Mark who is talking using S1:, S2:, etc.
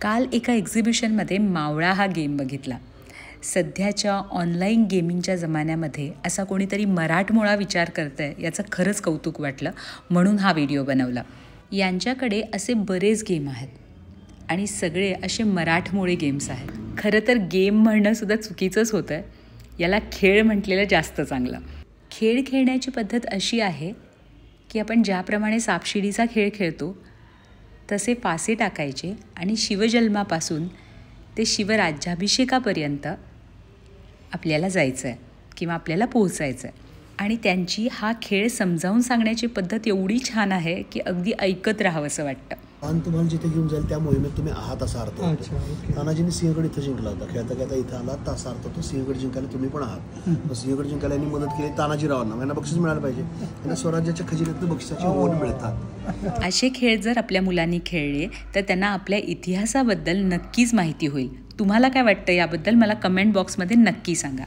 S1: काल एका एक्झिबिशनमध्ये मावळा हा गेम बघितला. सध्याच्या ऑनलाईन गेमिंगच्या जमान्यामध्ये असा कोणीतरी मराठमोळा विचार करतंय याचं खरंच कौतुक वाटलं, म्हणून हा व्हिडिओ बनवला. यांच्याकडे असे बरेच गेम आहेत आणि सगळे असे मराठमोळे गेम्स आहेत. खरं तर गेम म्हणणंसुद्धा चुकीचंच होतं आहे. याला खेळ म्हटलेलं जास्त चांगलं. खेळ खेळण्याची पद्धत अशी आहे की आपण ज्याप्रमाणे सापशिडीचा खेळ खेळतो तसे पासे टाकायचे आणि शिवजन्मापासून ते शिवराज्याभिषेकापर्यंत आपल्याला जायचं आहे किंवा आपल्याला पोहोचायचं आहे. आणि त्यांची हा खेळ समजावून सांगण्याची पद्धत एवढी छान आहे की अगदी ऐकत राहावं असं वाटतं.
S2: आणि तुम्हाला जिथे घेऊन जाईल त्या मोहिमेत तुम्ही आहात असा अर्थ होतो. तानाजीने सिंहगड इथं जिंकला होता. खेळता खेळता इथं आला तर असा अर्थ होतो सिंहगड जिंकायला तुम्ही पण आहात. सिंहगड जिंकायला यांनी मदत केली तानाजीरावांना. यांना बक्षीस मिळालं पाहिजे. यांना स्वराज्याच्या खजिन्यातून बक्षिसाची ओढ मिळतात.
S1: असे खेळ जर आपल्या मुलांनी खेळले तर त्यांना आपल्या इतिहासाबद्दल नक्कीच माहिती होईल. तुम्हाला काय वाटतं याबद्दल मला कमेंट बॉक्समध्ये नक्की सांगा.